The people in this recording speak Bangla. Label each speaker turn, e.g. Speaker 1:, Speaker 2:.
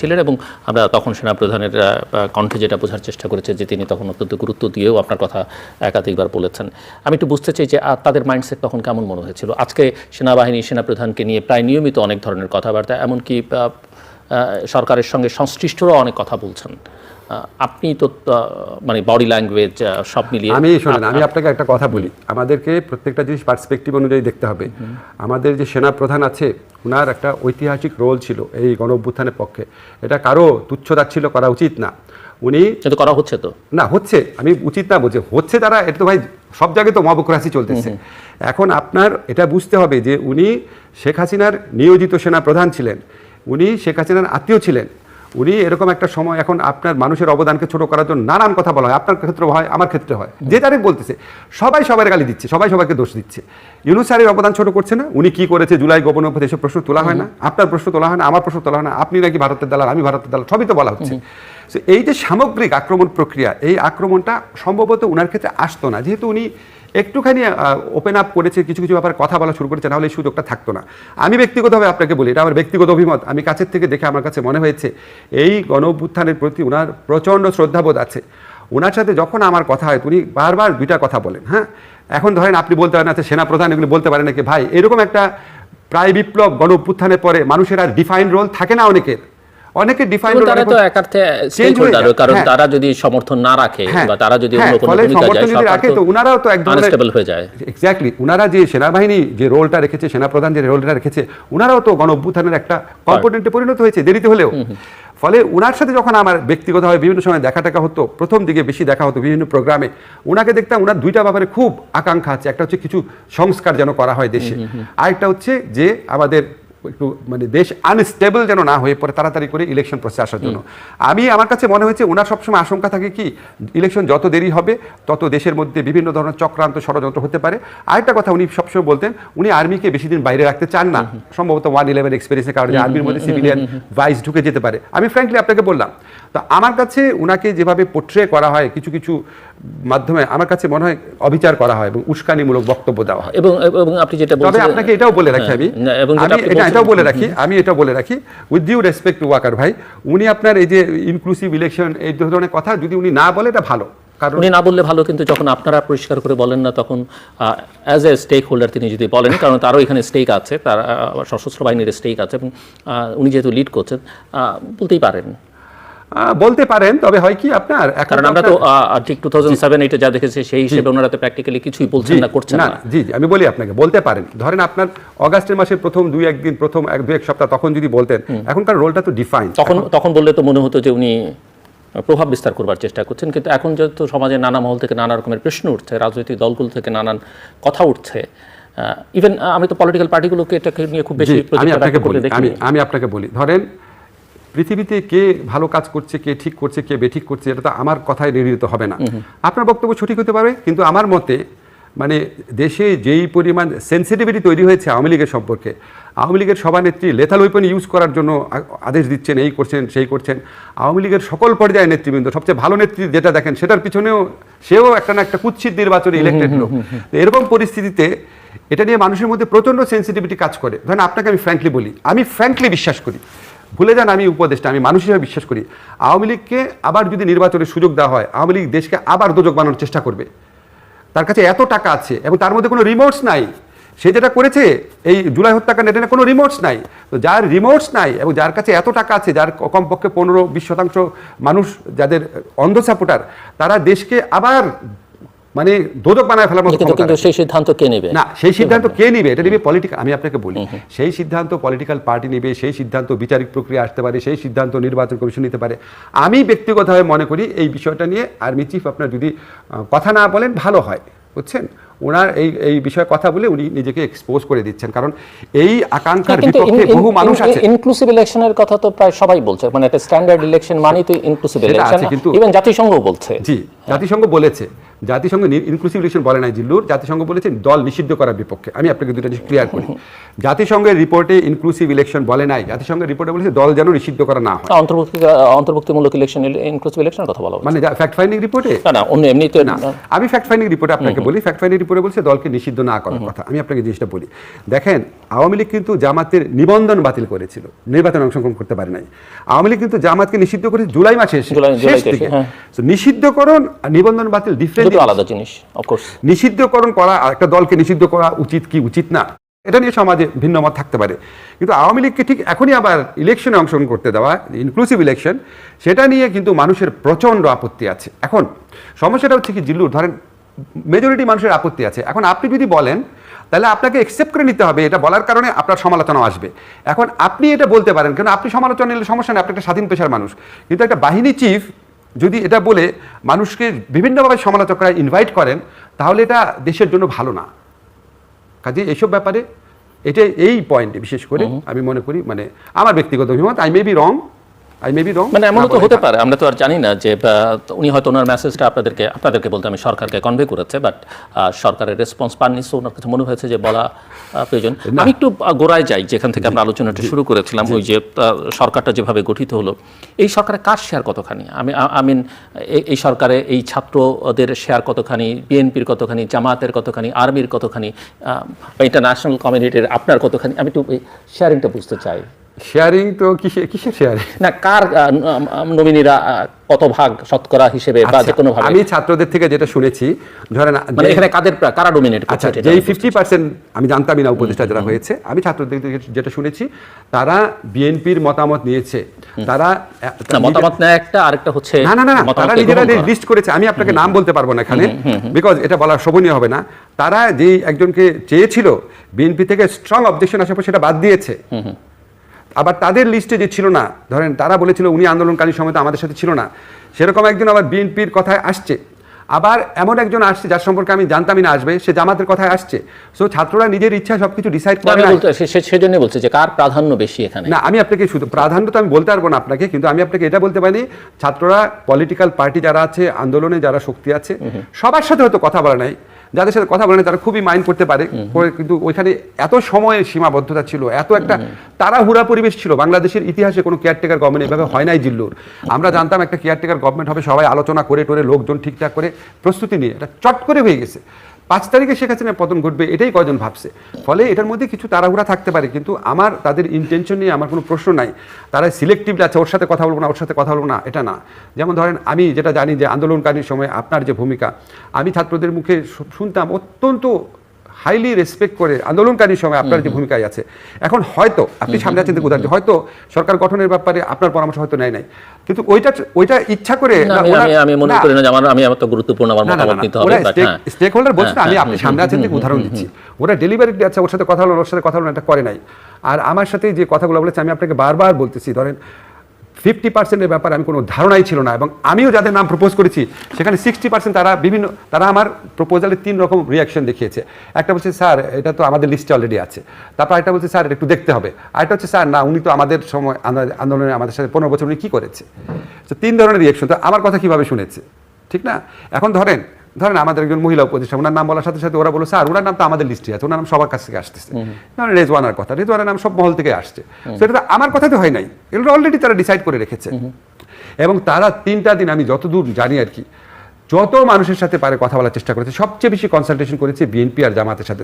Speaker 1: ছিলেন এবং আমরা তখন সেনাপ্রধানের কণ্ঠে যেটা বোঝার চেষ্টা করেছি যে তিনি তখন অত্যন্ত গুরুত্ব দিয়েও আপনার কথা একাধিকবার বলেছেন। আমি একটু বুঝতে চাই যে তাদের মাইন্ডসেট তখন কেমন মনে হয়েছিল। আজকে সেনাবাহিনী সেনাপ্রধানকে নিয়ে প্রায় নিয়মিত অনেক ধরনের কথাবার্তা, এমনকি সরকারের সঙ্গে সংশ্লিষ্টরাও অনেক কথা বলছেন। আপনি তো মানে বডি ল্যাঙ্গুয়েজ সব মিলিয়ে
Speaker 2: আমি আপনাকে একটা কথা বলি, আমাদেরকে প্রত্যেকটা জিনিস পার্সপেক্টিভ অনুযায়ী দেখতে হবে। আমাদের যে সেনাপ্রধান আছে ওনার একটা ঐতিহাসিক রোল ছিল এই গণ অভ্যুত্থানের পক্ষে, এটা কারো তুচ্ছতাচ্ছিল্য করা উচিত না। উনি
Speaker 1: কিন্তু করা হচ্ছে তো না,
Speaker 2: হচ্ছে, আমি উচিত না বলছি, হচ্ছে তারা, এটা তো ভাই সব জায়গায় তো মবক্রাসি চলতেছে। এখন আপনার এটা বুঝতে হবে যে উনি শেখ হাসিনার নিয়োজিত সেনাপ্রধান ছিলেন, উনি শেখ হাসিনার আত্মীয় ছিলেন। উনি এরকম একটা সময়, এখন আপনার মানুষের অবদানকে ছোট করার জন্য নানান কথা বলা হয়, আপনার ক্ষেত্রে হয়, আমার ক্ষেত্রে হয়, যে যারে বলতেছে সবাই সবার গালি দিচ্ছে, সবাই সবাইকে দোষ দিচ্ছে। ইউনূস স্যারের অবদান ছোট করছে না, উনি কি করেছে জুলাই গোপন অভ্যুত্থান এসব প্রশ্ন তোলা হয় না, আপনার প্রশ্ন তোলা হয় না, আমার প্রশ্ন তোলা হয় না, আপনি নাকি ভারতের দালাল, আমি ভারতের দালাল, সবই তো বলা হচ্ছে। এই যে সামগ্রিক আক্রমণ প্রক্রিয়া, এই আক্রমণটা সম্ভবত উনার ক্ষেত্রে আসতো না, যেহেতু উনি একটুখানি ওপেন আপ করেছে, কিছু কিছু ব্যাপারে কথা বলা শুরু করেছে, নাহলে এই সুযোগটা থাকতো না। আমি ব্যক্তিগতভাবে আপনাকে বলি, এটা আমার ব্যক্তিগত অভিমত, আমি কাছের থেকে দেখে আমার কাছে মনে হয়েছে এই গণ অভ্যুত্থানের প্রতি উনার প্রচণ্ড শ্রদ্ধাবোধ আছে। ওনার সাথে যখন আমার কথা হয় উনি বারবার দুইটা কথা বলেন। হ্যাঁ, এখন ধরেন আপনি বলতে পারেন আচ্ছা সেনাপ্রধান এগুলি বলতে পারেন নাকি, ভাই এরকম একটা প্রায় বিপ্লব গণ অভ্যুত্থানের পরে মানুষের আর ডিফাইন্ড রোল থাকে না, অনেকে ডিফাইন
Speaker 1: তারা তো একার্থে স্টেক হোল্ডার, কারণ তারা যদি সমর্থন না রাখে বা তারা যদি অন্য কোনো ভূমিকা যায়
Speaker 2: রাখে তো উনারাও তো একদম
Speaker 1: আনস্টেবল হয়ে যায়।
Speaker 2: এক্স্যাক্টলি, উনারা যে সেনাবাহিনী যে রোলটা রেখেছে, সেনাপ্রধান যে রোলটা রেখেছে, উনারাও তো গণ অভ্যুত্থানের একটা কম্পোনেন্টে পরিণত হয়েছে দেরিতে হলেও। ফলে উনার সাথে যখন আমার ব্যক্তিগতভাবে বিভিন্ন সময় দেখা টাকা হতো, প্রথম দিকে বেশি দেখা হতো বিভিন্ন প্রোগ্রামে, উনাকে দেখতাম উনার দুইটা ব্যাপারে খুব আকাঙ্ক্ষা আছে। একটা হচ্ছে কিছু সংস্কার যেন করা হয় দেশে, আরেকটা হচ্ছে যে আমাদের একটু মানে দেশ আনস্টেবল যেন না হয়ে পড়ে তাড়াতাড়ি করে ইলেকশন প্রসেস আসার জন্য। আমার কাছে মনে হয়েছে ওনার সবসময় আশঙ্কা থাকে কি, ইলেকশন যত দেরি হবে তত দেশের মধ্যে বিভিন্ন ধরনের চক্রান্ত ষড়যন্ত্র হতে পারে। আরেকটা কথা উনি সবসময় বলতেন, উনি আর্মিকে বেশি দিন বাইরে রাখতে চান না, সম্ভবত 1/11 এক্সপিরিয়েন্সের কারণে আর্মির মধ্যে সিভিলিয়ান ভাইস ঢুকে যেতে পারে। আমি ফ্র্যাঙ্কলি আপনাকে বললাম, তো আমার কাছে উনাকে যেভাবে পোট্রে করা হয় কিছু কিছু মাধ্যমে, আমার কাছে মনে হয় অবিচার করা হয় এবং উস্কানিমূলক বক্তব্য দেওয়া হয়।
Speaker 1: এবং আপনি যেটা বলছেন,
Speaker 2: তবে আপনাকে এটাও বলে রাখি, আমি এটাও বলে রাখি with due respect to Waqar ভাই, উনি আপনার এই যে ইনক্লুসিভ ইলেকশন এই ধরনের কথা যদি উনি না বলে এটা ভালো, কারণ
Speaker 1: উনি না বললে ভালো, কিন্তু যখন আপনারা পরিষ্কার করে বলেন না তখন অ্যাজ এ স্টেক হোল্ডার তিনি যদি বলেন, কারণ তারও এখানে স্টেক আছে, তার সশস্ত্র বাহিনীর স্টেক আছে এবং উনি যেহেতু লিড করছেন
Speaker 2: বলতে পারেন। তবে হয় কি আপনার,
Speaker 1: কারণ আমরা তো ঠিক 2007-8 যা দেখেছি সেই হিসেবে ওনারা তো প্র্যাকটিক্যালি কিছুই বলছেন না, করছেন না।
Speaker 2: জি আমি বলি আপনাকে, বলতে পারেন। ধরেন আপনার অগাস্টের মাসের প্রথম 2-1 দিন, প্রথম 1-2 সপ্তাহ তখন যদি বলতেন, এখনকার রোলটা তো ডিফাইন,
Speaker 1: তখন বললে তো মনে হতো যে উনি প্রভাব বিস্তার করবার চেষ্টা করছেন। কিন্তু এখন যেহেতু সমাজে নানা মহল থেকে নানা রকমের প্রশ্ন উঠছে, রাজনৈতিক দলগুলো থেকে নানান কথা উঠছে, ইভেন আমি তো পলিটিক্যাল পার্টিগুলোকে এটাকে নিয়ে খুব বেশি
Speaker 2: আমি আপনাকে বলি, ধরেন পৃথিবীতে কে ভালো কাজ করছে, কে ঠিক করছে, কে বেঠিক করছে, এটা তো আমার কথায় নির্ধারিত হবে না। আপনার বক্তব্য সঠিক হতে পারে, কিন্তু আমার মতে মানে দেশে যেই পরিমাণ সেন্সিটিভিটি তৈরি হয়েছে আওয়ামী লীগের সম্পর্কে, আওয়ামী লীগের সভানেত্রী লেথাল ওয়েপন ইউজ করার জন্য আদেশ দিচ্ছেন, এই করছেন সেই করছেন। আওয়ামী লীগের সকল পর্যায়ে নেতৃবৃন্দ, সবচেয়ে ভালো নেত্রী যেটা দেখেন সেটার পিছনেও সেও একটা না একটা কুৎসিত নির্বাচনে ইলেক্টেড লোক। এরকম পরিস্থিতিতে এটা নিয়ে মানুষের মধ্যে প্রচণ্ড সেন্সিটিভিটি কাজ করে। ধরেন আপনাকে আমি ফ্র্যাঙ্কলি বলি, আমি ফ্র্যাঙ্কলি বিশ্বাস করি, ভুলে যান আমি উপদেষ্টা, আমি মানুষ হিসেবে বিশ্বাস করি, আওয়ামী লীগকে আবার যদি নির্বাচনের সুযোগ দেওয়া হয়, আওয়ামী লীগ দেশকে আবার দোজক বানানোর চেষ্টা করবে। তার কাছে এত টাকা আছে এবং তার মধ্যে কোনো রিমোটস নাই, সে যেটা করেছে এই জুলাই হত্যাকাণ্ড, এটা কোনো রিমোটস নাই। তো যার রিমোটস নাই এবং যার কাছে এত টাকা আছে, যার কমপক্ষে 15-20% মানুষ যাদের অন্ধ সাপোর্টার, তারা দেশকে আবার মানে দোদক বানায় ফেলার মতো।
Speaker 1: কিন্তু সেই সিদ্ধান্ত কে নেবে?
Speaker 2: না, সেই সিদ্ধান্ত কে নেবে? এটা নেবে পলিটিক্যাল, আমি আপনাকে বলি, সেই সিদ্ধান্ত পলিটিক্যাল পার্টি নেবে, সেই সিদ্ধান্ত বিচারিক প্রক্রিয়া আসতে পারে, সেই সিদ্ধান্ত নির্বাচন কমিশন নিতে পারে। আমি ব্যক্তিগতভাবে মনে করি এই বিষয়টা নিয়ে আর্মি চিফ আপনার যদি কথা না বলেন ভালো হয়, বুঝছেন। ওনার এই বিষয়ে কথা বলে উনি নিজেকে এক্সপোজ করে দিচ্ছেন, কারণ এই আকাঙ্ক্ষার বিপক্ষে বহু মানুষ আছে।
Speaker 1: ইনক্লুসিভ ইলেকশনের কথা তো প্রায় সবাই বলছে, মানে একটা স্ট্যান্ডার্ড ইলেকশন মানে তো ইনক্লুসিভ ইলেকশন, ইভেন জাতিসংঘও বলছে।
Speaker 2: জি, জাতিসংঘ বলেছে, জাতিসংঘ ইনক্লুসিভ ইলেকশন বলে নাই জিল্লুর, জাতিসংঘ বলেছে দল নিষিদ্ধ করার বিপক্ষে। আমি আপনাকে দুটো জিনিস ক্লিয়ার করি, জাতিসংঘের রিপোর্টে ইনক্লুসিভ ইলেকশন বলে নাই, জাতিসংঘের রিপোর্টে বলেছে দল যেন নিষিদ্ধ করা না হয়।
Speaker 1: অন্তর্ভুক্তিমূলক ইলেকশন, ইনক্লুসিভ ইলেকশনের কথা বলা
Speaker 2: মানে ফ্যাক্ট ফাইন্ডিং রিপোর্টে
Speaker 1: না, অন্য এমনি তো
Speaker 2: না। আমি ফ্যাক্ট ফাইন্ডিং রিপোর্টে আপনাকে বলি, ফ্যাক্ট ফাইন্ডিং রিপোর্টে উপরে বলছে দলকে নিষিদ্ধ না করার কথা। আমি আপনাকে জিনিসটা বলি, দেখেন আওয়ামী লীগ কিন্তু জামাতের নিবন্ধন বাতিল করেছিল, নির্বাচনে অংশগ্রহণ করতে পারে নাই। আওয়ামী লীগ কিন্তু জামাতকে নিষিদ্ধ করেছে জুলাই মাসে শেষ থেকে। তো নিষিদ্ধকরণ আর নিবন্ধন বাতিল ডিফারেন্ট,
Speaker 1: আলাদা জিনিস। অফকোর্স
Speaker 2: নিষিদ্ধকরণ করা, একটা দলকে নিষিদ্ধ করা উচিত কি উচিত না, এটা নিয়ে সমাজে ভিন্ন মত থাকতে পারে, কিন্তু আওয়ামী লীগকে ঠিক এখনই আবার ইলেকশনে অংশগ্রহণ করতে দেওয়া, ইনক্লুসিভ ইলেকশন, সেটা নিয়ে কিন্তু মানুষের প্রচণ্ড আপত্তি আছে। এখন সমস্যাটা হচ্ছে কি জিল্লুর, ধরেন মেজরিটি মানুষের আপত্তি আছে। এখন আপনি যদি বলেন তাহলে আপনাকে অ্যাকসেপ্ট করে নিতে হবে, এটা বলার কারণে আপনার সমালোচনাও আসবে। এখন আপনি এটা বলতে পারেন, কারণ আপনি সমালোচনা নিলে সমস্যা নেই, আপনি একটা স্বাধীন পেশার মানুষ, কিন্তু একটা বাহিনী চিফ যদি এটা বলে মানুষকে বিভিন্নভাবে সমালোচকরা ইনভাইট করেন, তাহলে এটা দেশের জন্য ভালো না। কাজে এইসব ব্যাপারে এটা এই পয়েন্টে বিশেষ করে আমি মনে করি, মানে আমার ব্যক্তিগত অভিমত, আই মে বি রং,
Speaker 1: মানে এমনও তো হতে পারে, আমরা তো আর জানি না যে উনি হয়তো ওনার মেসেজটা আপনাদেরকে বলতে আমি সরকারকে কনভে করেছে, বাট সরকারের রেসপন্স পাননি, সো ওনার কাছে মনে হয়েছে যে বলা প্রয়োজন। আমি একটু গোড়ায় যাই, যেখান থেকে আমরা আলোচনাটা শুরু করেছিলাম, ওই যে সরকারটা যেভাবে গঠিত হলো, এই সরকারে কার শেয়ার কতখানি? আমিন এই সরকারে এই ছাত্রদের শেয়ার কতখানি, বিএনপির কতখানি, জামাতের কতখানি, আর্মির কতখানি, ইন্টারন্যাশনাল কমিউনিটির আপনার কতখানি? আমি একটু শেয়ারিংটা বুঝতে চাই।
Speaker 2: শেয়ারিং তো কিসের শেয়ারিং
Speaker 1: না, কার নমিনিরা কত ভাগ শতকরা হিসেবে বা যে কোনো ভাবে?
Speaker 2: আমি ছাত্রদের থেকে যেটা শুনেছি, ধরেন
Speaker 1: মানে এখানে কারা ডমিনেট করছে?
Speaker 2: আচ্ছা, যেই 50% আমি জানতামই না উপদেষ্টা যারা হয়েছে, আমি ছাত্রদের থেকে যেটা শুনেছি, তারা বিএনপির মতামত নিয়েছে। তারা
Speaker 1: মতামত নেয় একটা, আরেকটা হচ্ছে
Speaker 2: না, তারা নিজেরা লিস্ট করেছে। আমি আপনাকে নাম বলতে পারবো না এখানে, বিকজ এটা বলা শোভনীয় হবে না। তারা যেই একজনকে চেয়েছিল, বিএনপি থেকে স্ট্রং অবজেকশন আসার পর সেটা বাদ দিয়েছে। আবার তাদের লিস্টে যে ছিল না, ধরেন তারা বলেছিল উনি আন্দোলনকারী সময় তো আমাদের সাথে ছিল না, সেরকম একজন আবার বিএনপির কথায় আসছে। আবার এমন একজন আসছে যার সম্পর্কে আমি জানতামই না আসবে, সে জামাতের কথায় আসছে। সো ছাত্ররা নিজের ইচ্ছা সবকিছু ডিসাইড করে না।
Speaker 1: সেজন্য বলছে যে কার প্রাধান্য বেশি এখানে।
Speaker 2: না, আমি আপনাকে শুধু প্রাধান্য তো আমি বলতে পারবো না আপনাকে, কিন্তু আমি আপনাকে এটা বলতে পারি, ছাত্ররা পলিটিক্যাল পার্টি যারা আছে, আন্দোলনে যারা শক্তি আছে, সবার সাথে হয়তো কথা বলা নাই, যাদের সাথে কথা বলে তারা খুবই মাইন্ড করতে পারে, কিন্তু ওইখানে এত সময়ের সীমাবদ্ধতা ছিল, এত একটা তাড়াহুড়া পরিবেশ ছিল। বাংলাদেশের ইতিহাসে কোনো কেয়ারটেকার গভর্নমেন্ট এভাবে হয় নাই জিল্লুর। আমরা জানতাম একটা কেয়ারটেকার গভর্নমেন্ট হবে, সবাই আলোচনা করে লোকজন ঠিকঠাক করে প্রস্তুতি নিয়ে, এটা চট করে হয়ে গেছে। 5 তারিখে শেখ হাসিনার পতন ঘটবে, এটাই কয়জন ভাবছে। ফলে এটার মধ্যে কিছু তাড়াহুড়া থাকতে পারে, কিন্তু আমার তাদের ইন্টেনশন নিয়ে আমার কোনো প্রশ্ন নাই। তারা সিলেক্টিভলি আছে, ওর সাথে কথা বলবো না, ওর সাথে কথা বলবো না, এটা না। যেমন ধরেন আমি যেটা জানি যে আন্দোলনকারীর সময় আপনার যে ভূমিকা, আমি ছাত্রদের মুখে শুনতাম অত্যন্ত হাইলি রেসপেক্ট করে আন্দোলনকারীর সময় আপনার যে ভূমিকায় আছে। এখন হয়তো আপনি সামনে আছেন উদাহরণ, হয়তো সরকার গঠনের ব্যাপারে আপনার পরামর্শ হয়তো নেয় নাই, কিন্তু ওইটা ইচ্ছা করে
Speaker 1: আমি মনে করি না যে আমি এত গুরুত্বপূর্ণ আমার মতামত নিতে হবে।
Speaker 2: স্টেক হোল্ডার বলছে না, আমি আপনি সামনে আছেন থেকে উদাহরণ দিচ্ছি। ওরা ডেলিভারিটি আছে, ওর সাথে কথা হলো, ওর সাথে কথা হলো, এটা করে নাই। আর আমার সাথে যে কথাগুলো বলেছে, আমি আপনাকে বারবার বলতেছি, ধরেন 50%-এর ব্যাপারে আমি কোনো ধারণাই ছিল না, এবং আমিও যাদের নাম প্রপোজ করেছি সেখানে 60% তারা আমার প্রপোজালে 3 রকম রিয়াকশন দেখিয়েছে। একটা বলছে স্যার এটা তো আমাদের লিস্টে অলরেডি আছে, তারপর একটা বলছে স্যার এটা একটু দেখতে হবে, আরেকটা হচ্ছে স্যার না উনি তো আমাদের সময় আন্দোলনে আমাদের সাথে 15 বছর উনি কী করেছে। তো 3 ধরনের রিয়াকশন। তো আমার কথা কীভাবে শুনেছে, ঠিক না? এখন ধরেন আমাদের একজন মহিলা উপদেষ্টা, ওনার নাম বলার সাথে সাথে ওরা বলো স্যার ওনার নাম তো আমাদের লিস্টে আছে, ওনার নাম সবার কাছ থেকে আসতেছে। রেজওয়ানার কথা, রেজওয়ানের নাম সব মহল থেকে আসছে। সেটা তো আমার কথা তো হয় নাই, এগুলো অলরেডি তারা ডিসাইড করে রেখেছে। এবং তারা 3টা দিন আমি যতদূর জানি আর কি, যত মানুষের সাথে পারে কথা বলার চেষ্টা করেছে, সবচেয়ে বেশি কনসালটেশন করেছে বিএনপি আর জামাতের সাথে।